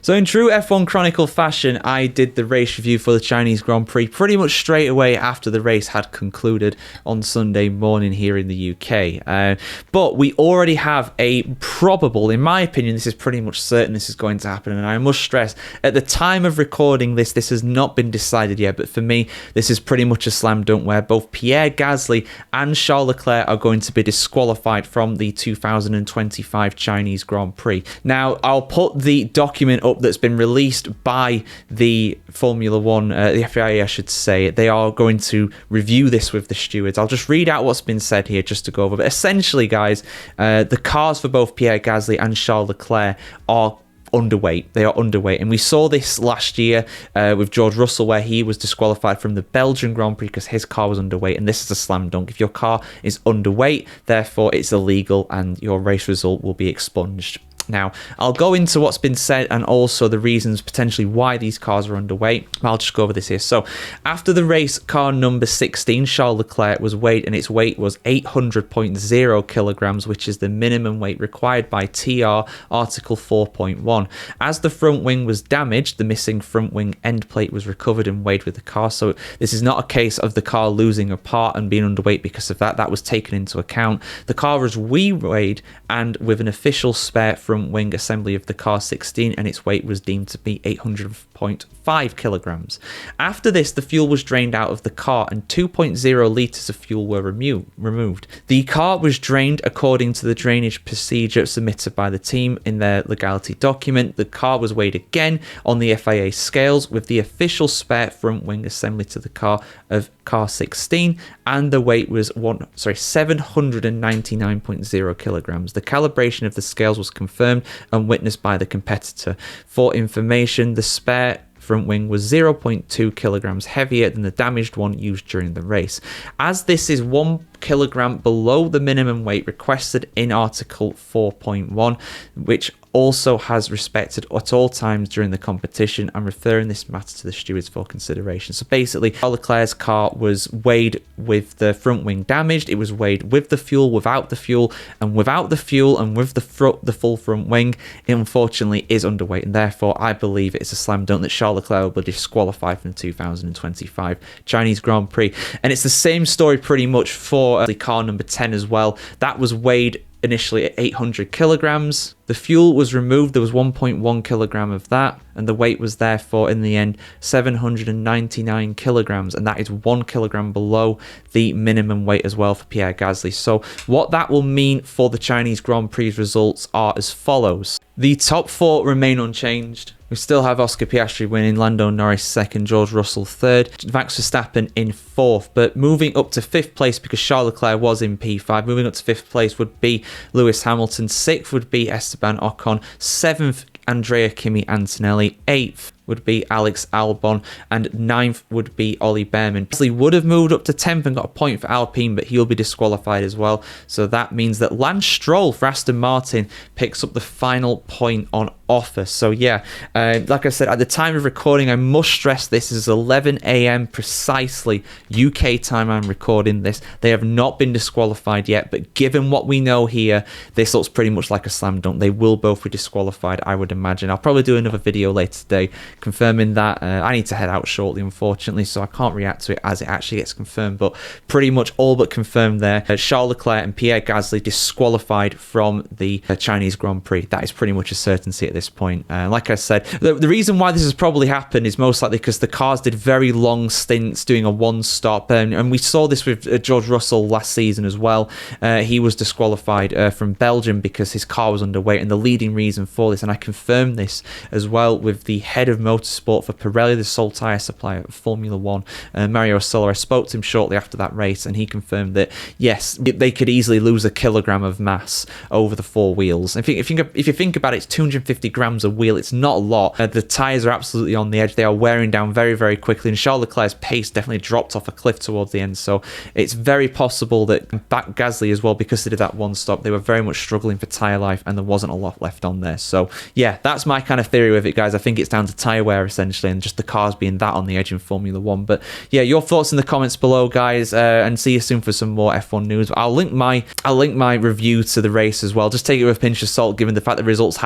So in true F1 Chronicle fashion, I did the race review for the Chinese Grand Prix pretty much straight away after the race had concluded on Sunday morning here in the UK. But we already have a probable, in my opinion, this is pretty much certain this is going to happen. And I must stress, at the time of recording this has not been decided yet. But for me, this is pretty much a slam dunk where both Pierre Gasly and Charles Leclerc are going to be disqualified from the 2025 Chinese Grand Prix. Now, I'll put the document up that's been released by the Formula One, the FIA, I should say. They are going to review this with the stewards. I'll just read out what's been said here just to go over. But essentially, guys, the cars for both Pierre Gasly and Charles Leclerc are underweight. They are underweight, and we saw this last year with George Russell, where he was disqualified from the Belgian Grand Prix because his car was underweight. And this is a slam dunk. If your car is underweight, therefore it's illegal and your race result will be expunged. Now, I'll go into what's been said and also the reasons potentially why these cars are underweight. I'll just go over this here. So, after the race, car number 16, Charles Leclerc, was weighed, and its weight was 800.0 kilograms, which is the minimum weight required by TR Article 4.1. As the front wing was damaged, the missing front wing end plate was recovered and weighed with the car. So, this is not a case of the car losing a part and being underweight because of that. That was taken into account. The car was re-weighed, and with an official spare front wing assembly of the car 16, and its weight was deemed to be 800.5 kilograms. After this, the fuel was drained out of the car and 2.0 litres of fuel were removed. The car was drained according to the drainage procedure submitted by the team in their legality document. The car was weighed again on the FIA scales with the official spare front wing assembly to the car of car 16, and the weight was 799.0 kilograms. The calibration of the scales was confirmed and witnessed by the competitor. For information, the spare front wing was 0.2 kilograms heavier than the damaged one used during the race. As this is 1 kilogram below the minimum weight requested in Article 4.1, which also has respected at all times during the competition, and referring this matter to the stewards for consideration. So basically, Charles Leclerc's car was weighed with the front wing damaged. It was weighed with the fuel, without the fuel, and without the fuel and with the full front wing, it unfortunately is underweight, and therefore I believe it's a slam dunk that Charles Leclerc will be disqualified from the 2025 Chinese Grand Prix. And it's the same story pretty much for the car number 10 as well. That was weighed initially at 800 kilograms. The fuel was removed. There was 1.1 kilogram of that, and the weight was therefore in the end 799 kilograms, and that is 1 kilogram below the minimum weight as well for Pierre Gasly. So what that will mean for the Chinese Grand Prix results are as follows. The top four remain unchanged. We still have Oscar Piastri winning, Lando Norris second, George Russell third, Max Verstappen in fourth. But moving up to fifth place, because Charles Leclerc was in P5, moving up to fifth place would be Lewis Hamilton, sixth would be Esteban Ocon, seventh Andrea Kimi Antonelli, eighth would be Alex Albon, and ninth would be Ollie Behrman. Gasly would have moved up to 10th and got a point for Alpine, but he'll be disqualified as well. So that means that Lance Stroll for Aston Martin picks up the final point on offer. So yeah, like I said, at the time of recording, I must stress this is 11 a.m. precisely UK time I'm recording this. They have not been disqualified yet, but given what we know here, this looks pretty much like a slam dunk. They will both be disqualified, I would imagine. I'll probably do another video later today confirming that. I need to head out shortly, unfortunately, so I can't react to it as it actually gets confirmed, but pretty much all but confirmed there. Charles Leclerc and Pierre Gasly disqualified from the Chinese Grand Prix. That is pretty much a certainty at this point. Like I said, the reason why this has probably happened is most likely because the cars did very long stints doing a one-stop, and we saw this with George Russell last season as well. He was disqualified from Belgium because his car was underweight, and the leading reason for this, and I confirmed this as well with the head of motorsport for Pirelli, the sole tyre supplier of Formula One, Mario Sola. I spoke to him shortly after that race, and he confirmed that yes, they could easily lose a kilogram of mass over the four wheels. If you think about it, it's 250 grams a wheel. It's not a lot. The tyres are absolutely on the edge. They are wearing down very, very quickly, and Charles Leclerc's pace definitely dropped off a cliff towards the end. So it's very possible that back Gasly as well, because they did that one stop, they were very much struggling for tyre life, and there wasn't a lot left on there. So yeah, that's my kind of theory with it, guys. I think it's down to tyre fireware essentially, and just the cars being that on the edge in Formula One. But yeah, your thoughts in the comments below, guys, and see you soon for some more F1 news. I'll link my review to the race as well. Just take it with a pinch of salt, given the fact that the results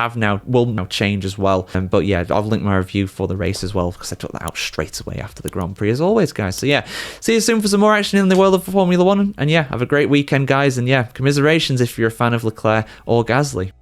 will now change as well. But yeah, I'll link my review for the race as well, because I took that out straight away after the Grand Prix as always, guys. So yeah, see you soon for some more action in the world of Formula One, and yeah, have a great weekend, guys, and yeah, commiserations if you're a fan of Leclerc or Gasly.